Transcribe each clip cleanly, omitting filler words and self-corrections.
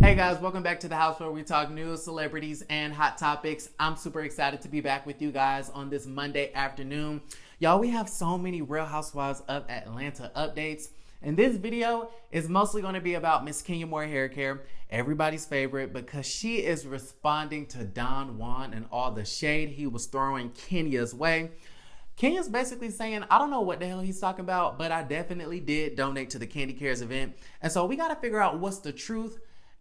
Hey guys, welcome back to the house where we talk news, celebrities, and hot topics. I'm super excited to be back with you guys on this Monday afternoon. Y'all, we have so many Real Housewives of Atlanta updates. And this video is mostly going to be about Miss Kenya Moore hair care, everybody's favorite, because she is responding to Don Juan and all the shade he was throwing Kenya's way. Kenya's basically saying, I don't know what the hell he's talking about, but I definitely did donate to the Candy Cares event. And so we got to figure out what's the truth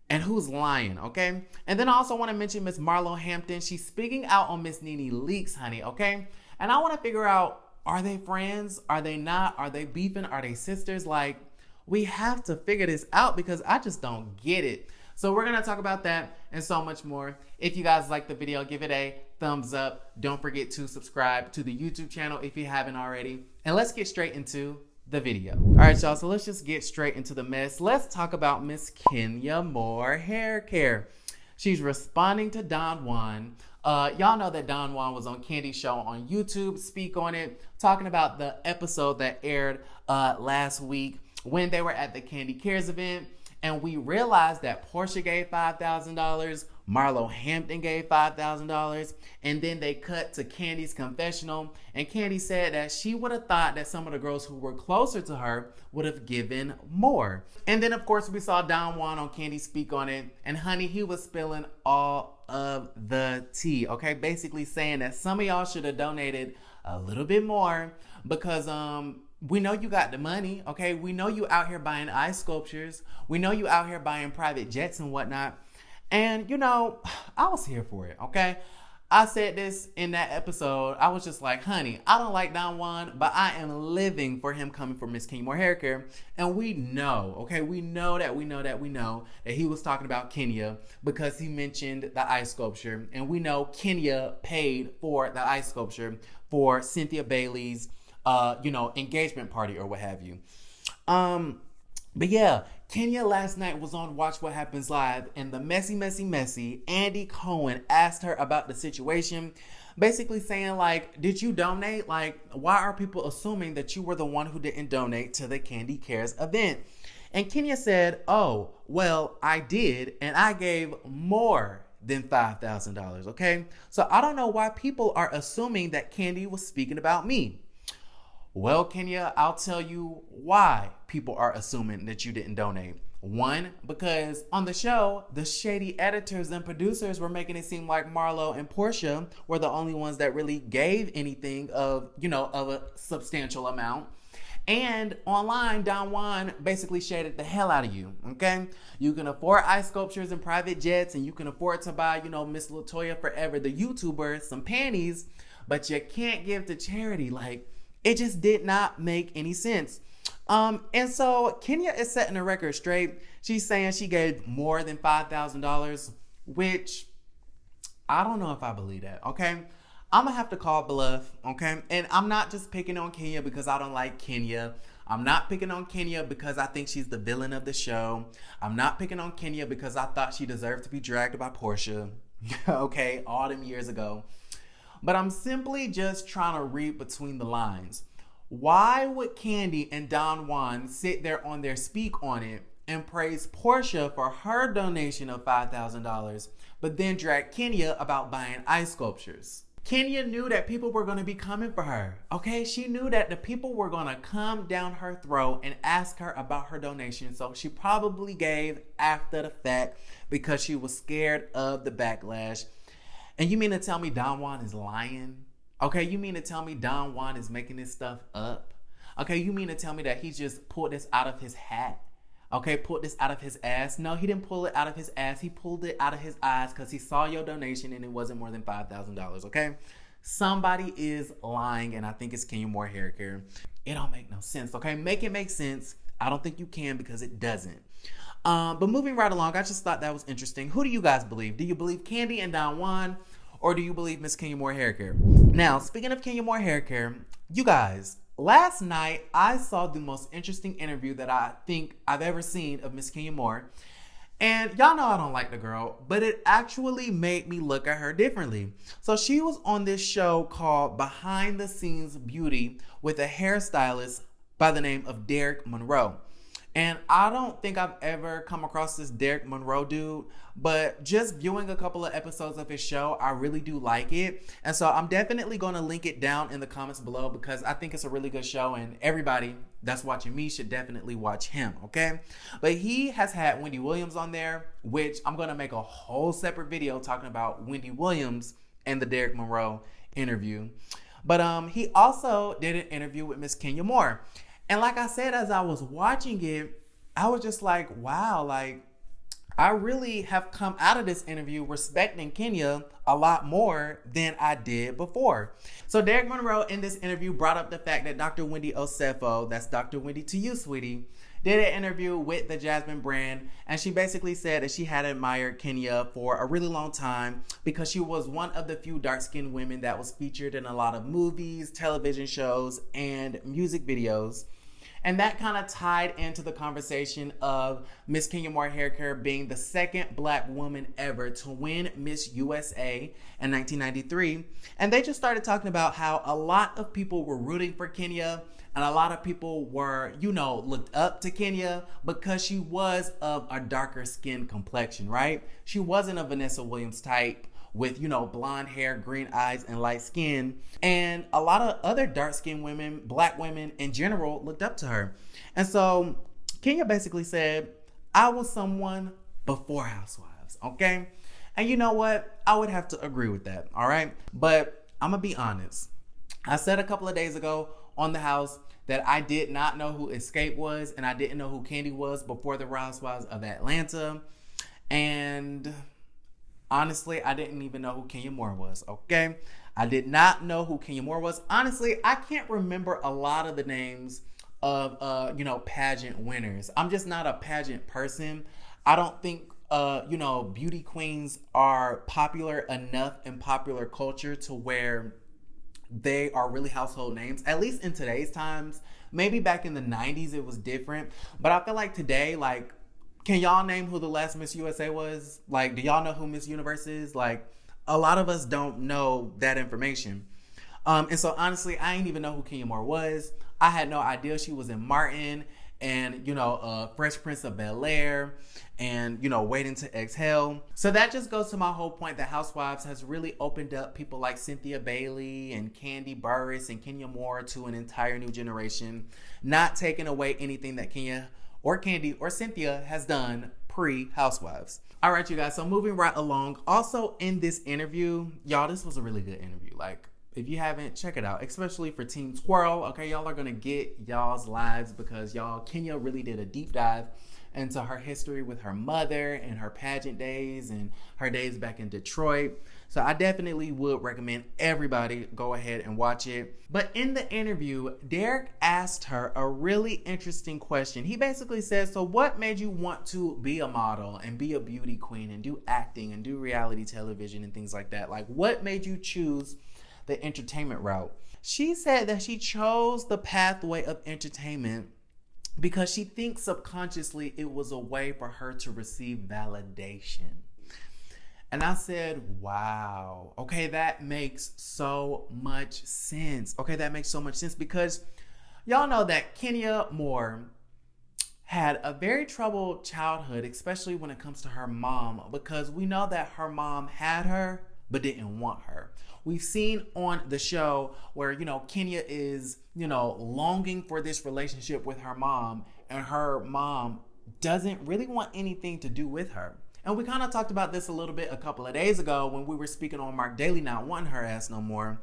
and who's lying, okay? And then I also want to mention Miss Marlo Hampton. She's speaking out on Miss Nene leaks, honey, okay? And I want to figure out, are they friends? Are they not? Are they beefing? Are they sisters? Like, we have to figure this out because I just don't get it. So we're going to talk about that and so much more. If you guys like the video, give it a thumbs up. Don't forget to subscribe to the YouTube channel if you haven't already. And let's get straight into the video. All right, y'all, so let's just get straight into the mess. Let's talk about Miss Kenya Moore hair care. She's responding to Don Juan. Y'all know that Don Juan was on Candy's show on YouTube, Speak on It, talking about the episode that aired last week when they were at the Candy Cares event. And we realized that Portia gave $5,000, Marlo Hampton gave $5,000, and then they cut to Candy's confessional, and Candy said that she would have thought that some of the girls who were closer to her would have given more. And then, of course, we saw Don Juan on Candy Speak on It, and honey, he was spilling all of the tea, okay? Basically saying that some of y'all should have donated a little bit more because, we know you got the money, okay? We know you out here buying ice sculptures. We know you out here buying private jets and whatnot. And, you know, I was here for it, okay? I said this in that episode. I was just like, honey, I don't like Don Juan, but I am living for him coming for Miss Kenya Moore hair care. And we know, okay? We know that he was talking about Kenya because he mentioned the ice sculpture. And we know Kenya paid for the ice sculpture for Cynthia Bailey's engagement party or what have you. But yeah, Kenya last night was on Watch What Happens Live, and the messy Andy Cohen asked her about the situation, basically saying like, did you donate? Like, why are people assuming that you were the one who didn't donate to the Candy Cares event? And Kenya said, oh, well, I did, and I gave more than $5,000, okay? So I don't know why people are assuming that Candy was speaking about me. Well, Kenya, I'll tell you why people are assuming that you didn't donate. One, because on the show, the shady editors and producers were making it seem like Marlo and Portia were the only ones that really gave anything of a substantial amount. And online, Don Juan basically shaded the hell out of you, okay? You can afford ice sculptures and private jets, and you can afford to buy, Miss Latoya Forever, the YouTuber, some panties, but you can't give to charity. Like, it just did not make any sense. And so Kenya is setting the record straight. She's saying she gave more than $5,000, which I don't know if I believe that, okay? I'm going to have to call bluff, okay? And I'm not just picking on Kenya because I don't like Kenya. I'm not picking on Kenya because I think she's the villain of the show. I'm not picking on Kenya because I thought she deserved to be dragged by Portia, okay, all them years ago. But I'm simply just trying to read between the lines. Why would Candy and Don Juan sit there on their Speak on It and praise Portia for her donation of $5,000, but then drag Kenya about buying ice sculptures? Kenya knew that people were going to be coming for her, okay? She knew that the people were going to come down her throat and ask her about her donation, so she probably gave after the fact because she was scared of the backlash. And you mean to tell me Don Juan is lying? Okay, you mean to tell me Don Juan is making this stuff up? Okay, you mean to tell me that he just pulled this out of his hat? Okay, pulled this out of his ass? No, he didn't pull it out of his ass. He pulled it out of his eyes because he saw your donation and it wasn't more than $5,000, okay? Somebody is lying, and I think it's Kenya Moore hair care. It don't make no sense, okay? Make it make sense. I don't think you can because it doesn't. But moving right along, I just thought that was interesting. Who do you guys believe? Do you believe Candy and Don Juan, or do you believe Miss Kenya Moore hair care? Now, speaking of Kenya Moore hair care, you guys, last night I saw the most interesting interview that I think I've ever seen of Miss Kenya Moore. And y'all know I don't like the girl, but it actually made me look at her differently. So she was on this show called Behind the Scenes Beauty with a hairstylist by the name of Derek Monroe. And I don't think I've ever come across this Derek Monroe dude, but just viewing a couple of episodes of his show, I really do like it. And so I'm definitely going to link it down in the comments below because I think it's a really good show and everybody that's watching me should definitely watch him, okay? But he has had Wendy Williams on there, which I'm going to make a whole separate video talking about Wendy Williams and the Derek Monroe interview. But he also did an interview with Miss Kenya Moore. And like I said, as I was watching it, I was just like, wow, like I really have come out of this interview respecting Kenya a lot more than I did before. So Derek Monroe in this interview brought up the fact that Dr. Wendy Osefo, that's Dr. Wendy to you, sweetie, did an interview with the Jasmine brand, and she basically said that she had admired Kenya for a really long time because she was one of the few dark-skinned women that was featured in a lot of movies, television shows, and music videos. And that kind of tied into the conversation of Miss Kenya Moore Hair Care being the second Black woman ever to win Miss USA in 1993. And they just started talking about how a lot of people were rooting for Kenya and a lot of people were, looked up to Kenya because she was of a darker skin complexion, right? She wasn't a Vanessa Williams type with, blonde hair, green eyes, and light skin. And a lot of other dark-skinned women, Black women in general, looked up to her. And so Kenya basically said, I was someone before Housewives, okay? And you know what? I would have to agree with that, all right? But I'm gonna be honest. I said a couple of days ago on The House that I did not know who Escape was and I didn't know who Candy was before the Housewives of Atlanta. And honestly, I didn't even know who Kenya Moore was, okay? I did not know who Kenya Moore was. Honestly, I can't remember a lot of the names of, pageant winners. I'm just not a pageant person. I don't think, beauty queens are popular enough in popular culture to where they are really household names, at least in today's times. Maybe back in the 90s it was different, but I feel like today, like, can y'all name who the last Miss USA was? Like, do y'all know who Miss Universe is? Like, a lot of us don't know that information. And so honestly, I didn't even know who Kenya Moore was. I had no idea she was in Martin and, Fresh Prince of Bel-Air and, Waiting to Exhale. So that just goes to my whole point that Housewives has really opened up people like Cynthia Bailey and Candy Burris and Kenya Moore to an entire new generation, not taking away anything that Kenya or Candy or Cynthia has done pre-Housewives. All right, you guys, so moving right along. Also in this interview, y'all, this was a really good interview. Like, if you haven't, check it out, especially for Team Twirl. Okay, y'all are gonna get y'all's lives because Kenya really did a deep dive into her history with her mother and her pageant days and her days back in Detroit. So I definitely would recommend everybody go ahead and watch it. But in the interview, Derek asked her a really interesting question. He basically said, so what made you want to be a model and be a beauty queen and do acting and do reality television and things like that? Like, what made you choose the entertainment route? She said that she chose the pathway of entertainment because she thinks subconsciously it was a way for her to receive validation. And I said, wow, okay, that makes so much sense. Okay, that makes so much sense because y'all know that Kenya Moore had a very troubled childhood, especially when it comes to her mom, because we know that her mom had her but didn't want her. We've seen on the show where, Kenya is, longing for this relationship with her mom, and her mom doesn't really want anything to do with her. And we kind of talked about this a little bit a couple of days ago when we were speaking on Mark Daly not wanting her ass no more.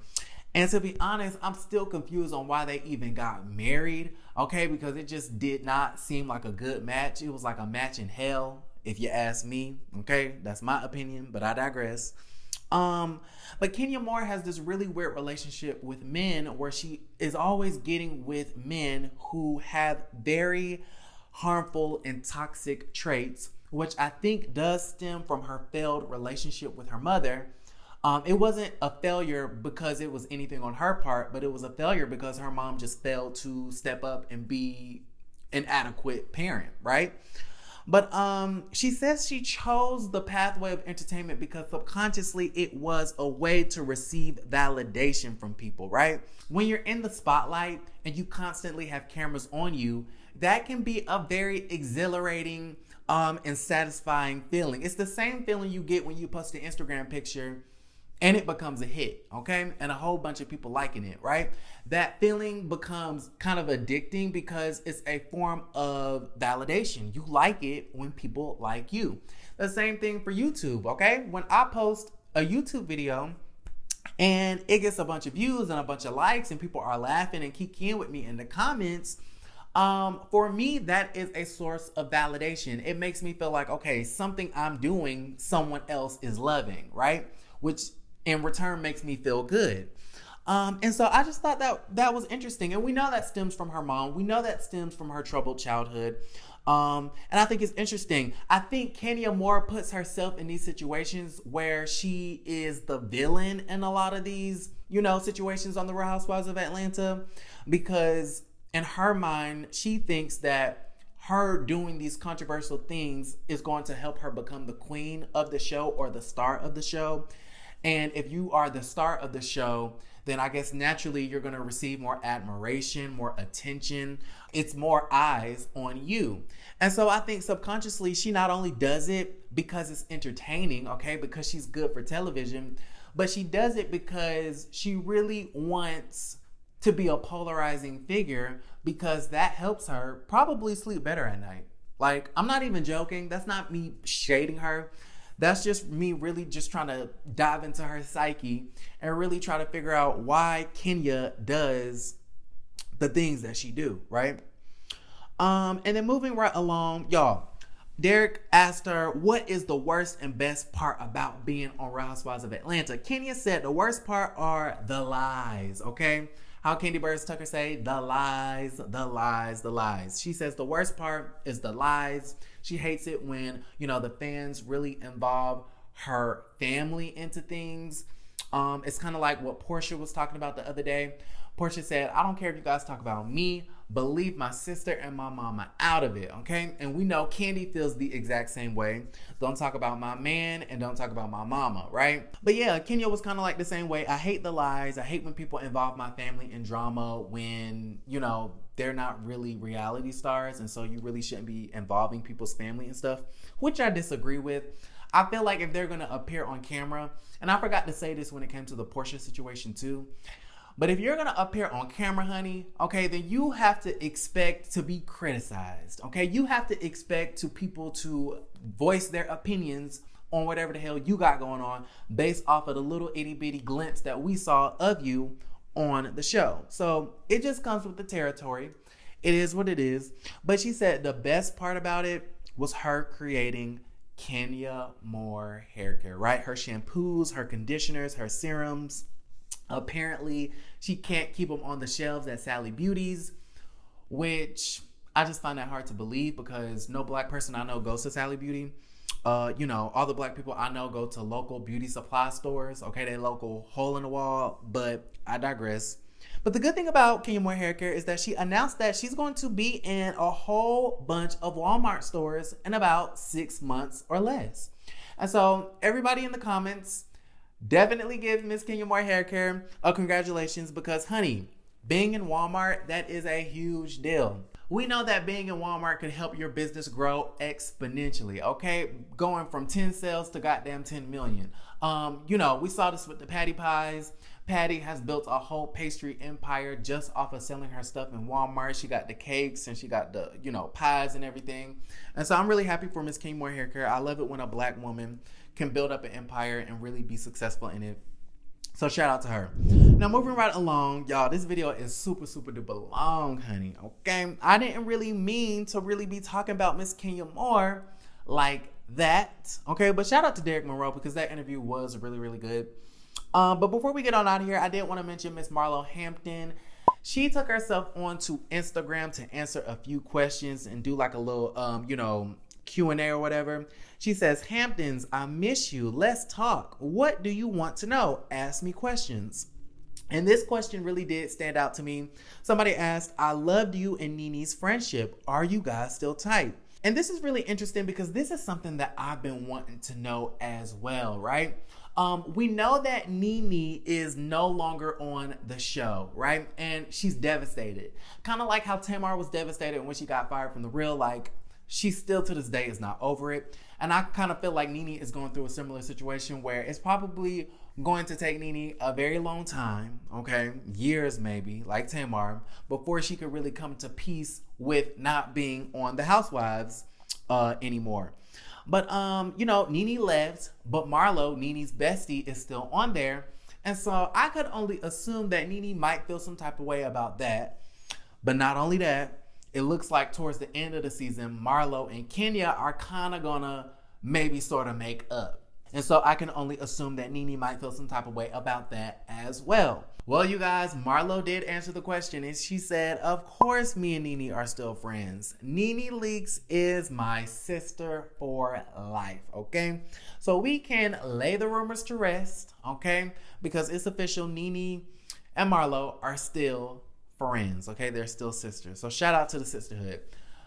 And to be honest, I'm still confused on why they even got married, okay? Because it just did not seem like a good match. It was like a match in hell, if you ask me, okay? That's my opinion, but I digress. But Kenya Moore has this really weird relationship with men where she is always getting with men who have very harmful and toxic traits, which I think does stem from her failed relationship with her mother. It wasn't a failure because it was anything on her part, but it was a failure because her mom just failed to step up and be an adequate parent, right? But she says she chose the pathway of entertainment because subconsciously it was a way to receive validation from people, right? When you're in the spotlight and you constantly have cameras on you, that can be a very exhilarating and satisfying feeling. It's the same feeling you get when you post an Instagram picture and it becomes a hit, okay? And a whole bunch of people liking it, right? That feeling becomes kind of addicting because it's a form of validation. You like it when people like you. The same thing for YouTube, okay? When I post a YouTube video and it gets a bunch of views and a bunch of likes and people are laughing and kikiing with me in the comments, for me, that is a source of validation. It makes me feel like, okay, something I'm doing, someone else is loving, right? Which in return makes me feel good. And so I just thought that was interesting. And we know that stems from her mom. We know that stems from her troubled childhood. And I think it's interesting. I think Kenya Moore puts herself in these situations where she is the villain in a lot of these, situations on the Real Housewives of Atlanta, because in her mind, she thinks that her doing these controversial things is going to help her become the queen of the show or the star of the show. And if you are the star of the show, then I guess naturally you're going to receive more admiration, more attention. It's more eyes on you. And so I think subconsciously she not only does it because it's entertaining, okay, because she's good for television, but she does it because she really wants to be a polarizing figure, because that helps her probably sleep better at night. Like, I'm not even joking. That's not me shading her. That's just me really just trying to dive into her psyche and really try to figure out why Kenya does the things that she do, right? And then moving right along, y'all, Derek asked her, what is the worst and best part about being on Real Housewives of Atlanta? Kenya said the worst part are the lies, okay? How Candy Birds Tucker say, the lies, the lies, the lies. She says the worst part is the lies. She hates it when, the fans really involve her family into things. It's kind of like what Portia was talking about the other day. Portia said, I don't care if you guys talk about me, but leave my sister and my mama out of it, okay? And we know Candy feels the exact same way. Don't talk about my man and don't talk about my mama, right? But yeah, Kenya was kind of like the same way. I hate the lies. I hate when people involve my family in drama when, they're not really reality stars. And so you really shouldn't be involving people's family and stuff, which I disagree with. I feel like if they're going to appear on camera, and I forgot to say this when it came to the Portia situation too, but if you're going to appear on camera, honey, okay, then you have to expect to be criticized, okay? You have to expect people to voice their opinions on whatever the hell you got going on based off of the little itty bitty glimpse that we saw of you on the show. So it just comes with the territory. It is what it is. But she said the best part about it was her creating Kenya Moore hair care, right? Her shampoos, her conditioners, her serums. Apparently, she can't keep them on the shelves at Sally Beauty's, which I just find that hard to believe because no black person I know goes to Sally Beauty. All the black people I know go to local beauty supply stores. Okay, they local hole in the wall, but I digress. But the good thing about Kenya Moore Hair Care is that she announced that she's going to be in a whole bunch of Walmart stores in about 6 months or less. And so everybody in the comments, definitely give Miss Kenya Moore Hair Care a congratulations because, honey, being in Walmart, that is a huge deal. We know that being in Walmart could help your business grow exponentially, okay? Going from 10 sales to goddamn 10 million. We saw this with the Patty Pies. Patty has built a whole pastry empire just off of selling her stuff in Walmart. She got the cakes and she got the, pies and everything. And so I'm really happy for Miss Kenya Moore Hair Care. I love it when a black woman can build up an empire and really be successful in it. So shout out to her. Now moving right along, y'all, this video is super, super duper long, honey, okay? I didn't really mean to really be talking about Miss Kenya Moore like that, okay? But shout out to Derek Monroe because that interview was really, really good. But before we get on out of here, I did want to mention Miss Marlo Hampton. She took herself onto Instagram to answer a few questions and do like a little, Q&A or whatever. She says, Hamptons, I miss you. Let's talk. What do you want to know? Ask me questions. And this question really did stand out to me. Somebody asked, I loved you and Nene's friendship. Are you guys still tight? And this is really interesting because this is something that I've been wanting to know as well, right? We know that Nene is no longer on the show, right? And she's devastated. Kind of like how Tamar was devastated when she got fired from The Real. Like, she still to this day is not over it. And I kind of feel like Nene is going through a similar situation where it's probably going to take Nene a very long time, okay, years maybe, like Tamar, before she could really come to peace with not being on The Housewives anymore. But, you know, Nene left, but Marlo, Nene's bestie, is still on there. And so I could only assume that Nene might feel some type of way about that. But not only that, it looks like towards the end of the season, Marlo and Kenya are kind of gonna maybe sort of make up. And so I can only assume that Nene might feel some type of way about that as well. Well, you guys, Marlo did answer the question, and she said, of course me and Nene are still friends. Nene Leakes is my sister for life, okay? So we can lay the rumors to rest, okay? Because it's official, Nene and Marlo are still friends, okay? They're still sisters. So shout out to the sisterhood.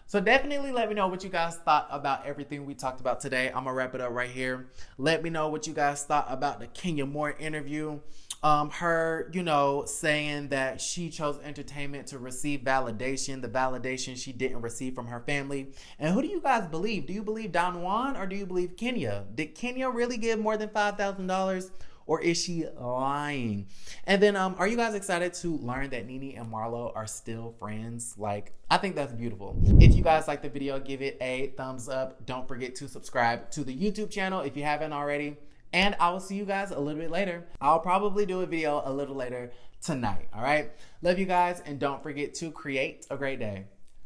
So definitely let me know what you guys thought about everything we talked about today. I'm gonna wrap it up right here. Let me know what you guys thought about the Kenya Moore interview. Her, you know, saying that she chose entertainment to receive validation, the validation she didn't receive from her family. And who do you guys believe? Do you believe Don Juan or do you believe Kenya? Did Kenya really give more than $5,000? Or is she lying? And then are you guys excited to learn that Nene and Marlo are still friends? Like, I think that's beautiful. If you guys like the video, give it a thumbs up. Don't forget to subscribe to the YouTube channel if you haven't already. And I will see you guys a little bit later. I'll probably do a video a little later tonight, all right? Love you guys, and don't forget to create a great day.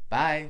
Bye.